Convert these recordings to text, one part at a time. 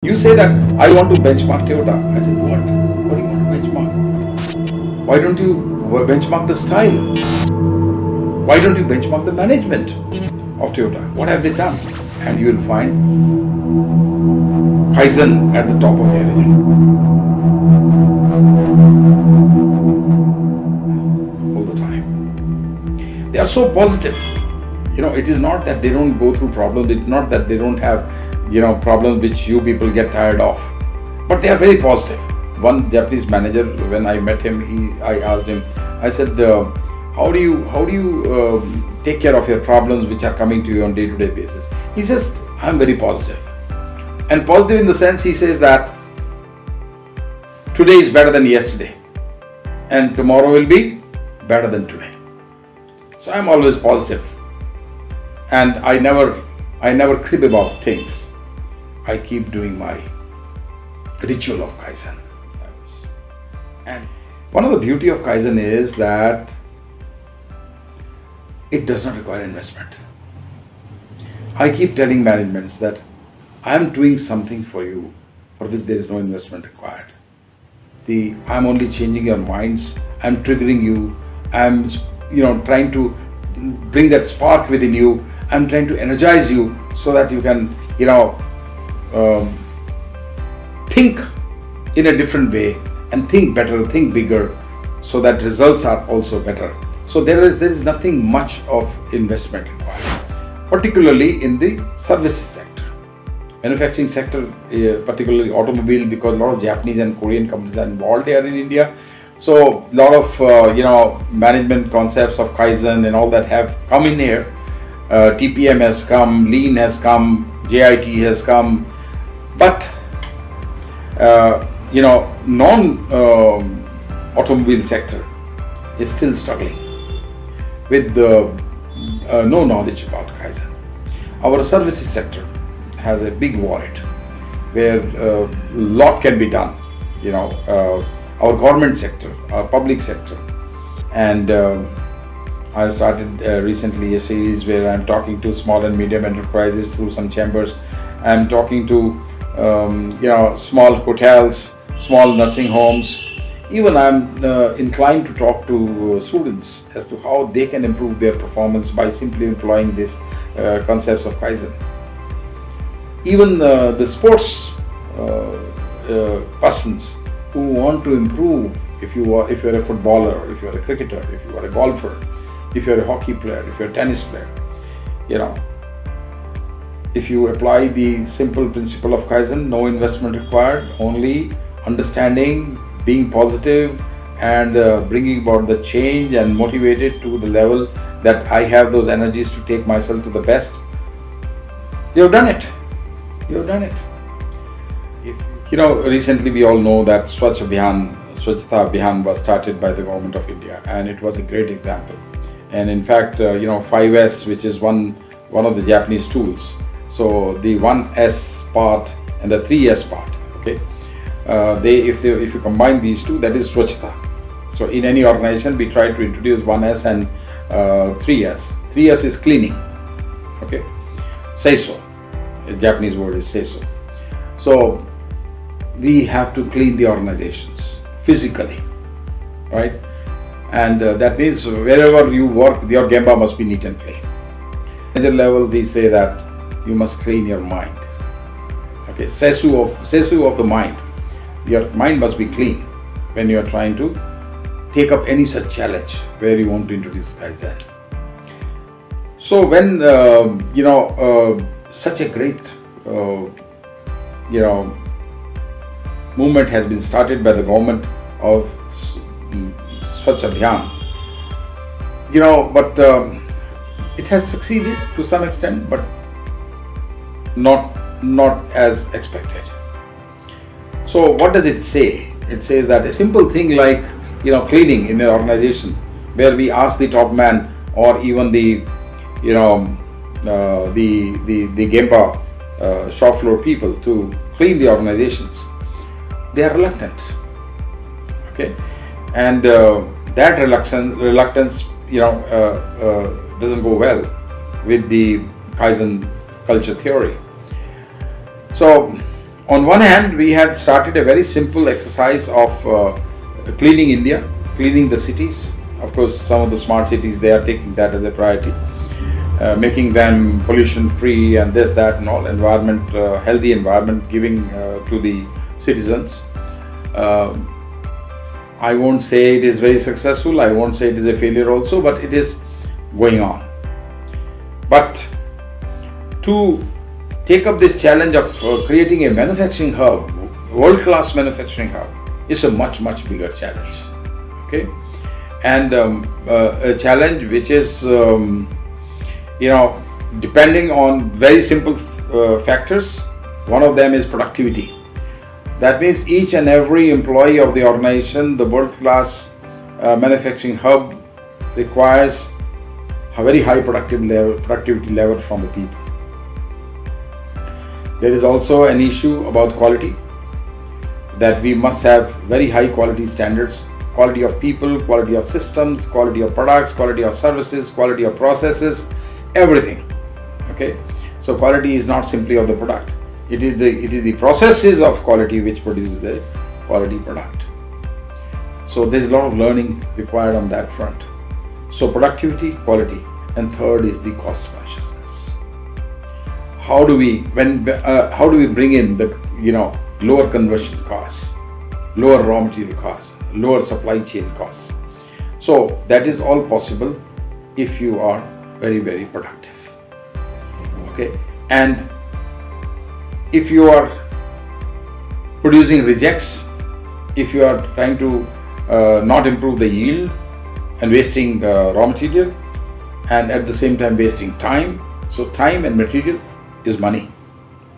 You say that I want to benchmark Toyota. I said, what? What do you want to benchmark? Why don't you benchmark the style? Why don't you benchmark the management of Toyota? What have they done? And you will find Kaizen at the top of their agenda all the time. They are so positive. It is not that they don't go through problems. It's not that they don't have problems which you people get tired of, but they are very positive. One Japanese manager, when I met him, I asked him, I said, how do you take care of your problems which are coming to you on day-to-day basis? He says, I'm very positive. And positive in the sense, he says that today is better than yesterday and tomorrow will be better than today. So I'm always positive, and I never crib about things. I keep doing my ritual of Kaizen. And one of the beauty of Kaizen is that it does not require investment. I keep telling managements that I am doing something for you for which there is no investment required. I'm only changing your minds. I'm triggering you. I'm trying to bring that spark within you. I'm trying to energize you so that you can think in a different way and think better, think bigger, so that results are also better. So there is nothing much of investment required, particularly in the services sector. Manufacturing sector, particularly automobile, because a lot of Japanese and Korean companies are involved here in India. So a lot of management concepts of Kaizen and all that have come in here. TPM has come, Lean has come, JIT has come, but non-automobile sector is still struggling with no knowledge about Kaizen. Our services sector has a big void where a lot can be done. Our government sector, our public sector, and I started recently a series where I'm talking to small and medium enterprises through some chambers. I'm talking to small hotels, small nursing homes. Even I'm inclined to talk to students as to how they can improve their performance by simply employing these concepts of Kaizen. Even the sports persons who want to improve, if you're a footballer, if you're a cricketer, if you are a golfer, if you're a hockey player, if you're a tennis player, if you apply the simple principle of Kaizen, no investment required, only understanding, being positive, and bringing about the change and motivated to the level that I have those energies to take myself to the best, you've done it. You've done it. Recently we all know that Swachhata Abhiyan was started by the government of India, and it was a great example. And in fact, 5S, which is one of the Japanese tools. So the 1S part and the 3S part, okay. If you combine these two, that is Swachhata. So in any organization, we try to introduce 1S and 3S. 3S is cleaning, okay. Seiso, the Japanese word is seiso. So we have to clean the organizations physically, right? And that means wherever you work, your Gemba must be neat and clean. At the level, we say that you must clean your mind. Okay, seisu of the mind. Your mind must be clean when you are trying to take up any such challenge where you want to introduce Kaizen. So when such a great movement has been started by the government of Swachh Abhiyan, but it has succeeded to some extent, but not as expected. So what does it say? It says that a simple thing like cleaning in an organization, where we ask the top man or even the Gemba shop floor people to clean the organizations, they are reluctant. Okay, and that reluctance doesn't go well with the Kaizen culture theory. So On one hand, we had started a very simple exercise of cleaning India, cleaning the cities. Of course, some of the smart cities, they are taking that as a priority, making them pollution free and this, that and all, environment, healthy environment, giving to the citizens. I won't say it is very successful, I won't say it is a failure also, but it is going on. But to take up this challenge of creating a manufacturing hub, world-class manufacturing hub, is a much bigger challenge. Okay, and a challenge which is depending on very simple factors. One of them is productivity. That means each and every employee of the organization, the world-class manufacturing hub, requires a very high productivity level from the people. There is also an issue about quality, that we must have very high quality standards, quality of people, quality of systems, quality of products, quality of services, quality of processes, everything. Okay, so quality is not simply of the product. It is the processes of quality which produces the quality product. So there is a lot of learning required on that front. So productivity, quality, and third is the cost consciousness. How do we bring in the lower conversion costs, lower raw material costs, lower supply chain costs? So that is all possible if you are very productive. Okay, and if you are producing rejects, if you are trying to not improve the yield and wasting raw material, and at the same time wasting time, so time and material is money,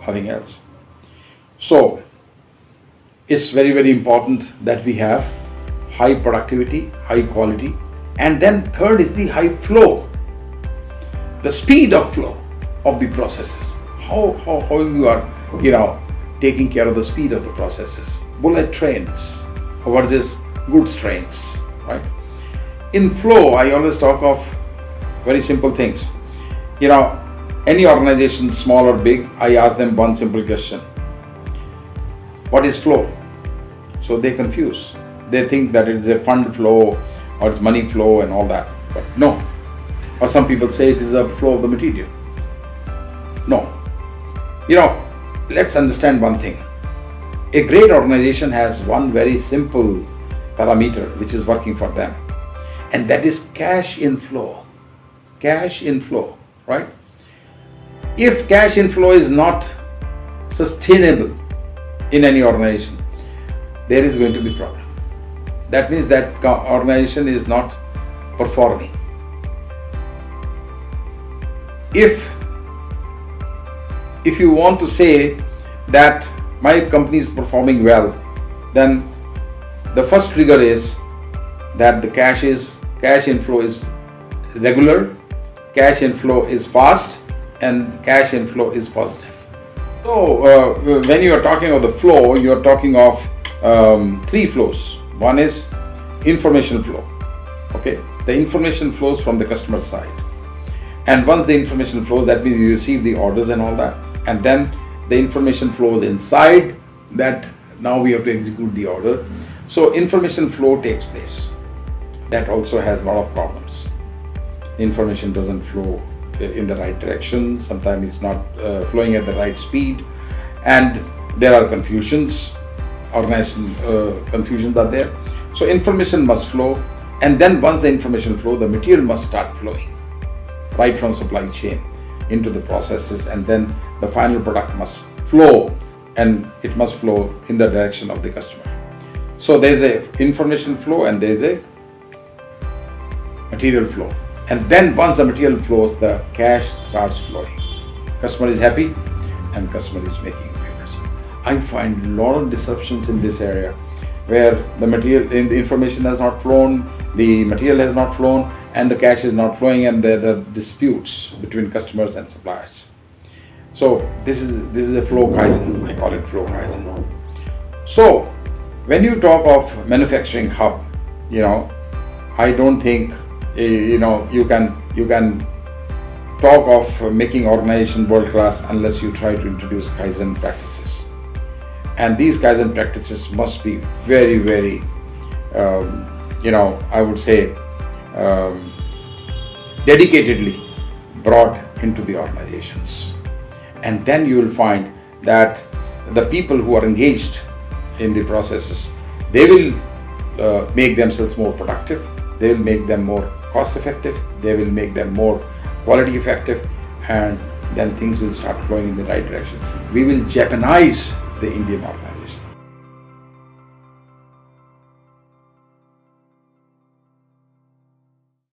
nothing else. So it's very important that we have high productivity, high quality, and then third is the high flow, the speed of flow of the processes. How you are taking care of the speed of the processes. Bullet trains versus goods trains, right? In flow, I always talk of very simple things. Any organization, small or big, I ask them one simple question: what is flow? So they confuse. They think that it is a fund flow or it's money flow and all that, but no. Or some people say it is a flow of the material. No. Let's understand one thing. A great organization has one very simple parameter which is working for them, and that is cash inflow. Cash inflow, right? If cash inflow is not sustainable in any organization, there is going to be problem. That means that organization is not performing. If you want to say that my company is performing well, then the first trigger is that the cash inflow is regular, cash inflow is fast, and cash inflow is positive. So when you are talking of the flow, you are talking of three flows. One is information flow. Okay, the information flows from the customer side, and once the information flows, that means you receive the orders and all that, and then the information flows inside that. Now we have to execute the order. So information flow takes place. That also has a lot of problems. Information doesn't flow in the right direction. Sometimes it's not flowing at the right speed, and there are confusions. Organization confusions are there. So information must flow, and then once the information flow, the material must start flowing right from supply chain into the processes, and then the final product must flow, and it must flow in the direction of the customer. So there is a information flow and there is a material flow, and then once the material flows, the cash starts flowing. Customer is happy and customer is making payments. I find a lot of disruptions in this area where the information has not flown, the material has not flown, and the cash is not flowing, and there are disputes between customers and suppliers. So this is a flow Kaizen. I call it flow Kaizen. So when you talk of manufacturing hub, I don't think you can talk of making organization world class unless you try to introduce Kaizen practices. And these Kaizen practices must be very, very, I would say, dedicatedly brought into the organizations. And then you will find that the people who are engaged in the processes, they will make themselves more productive, they will make them more cost effective, they will make them more quality effective, and then things will start flowing in the right direction. We will Japanize the Indian organization.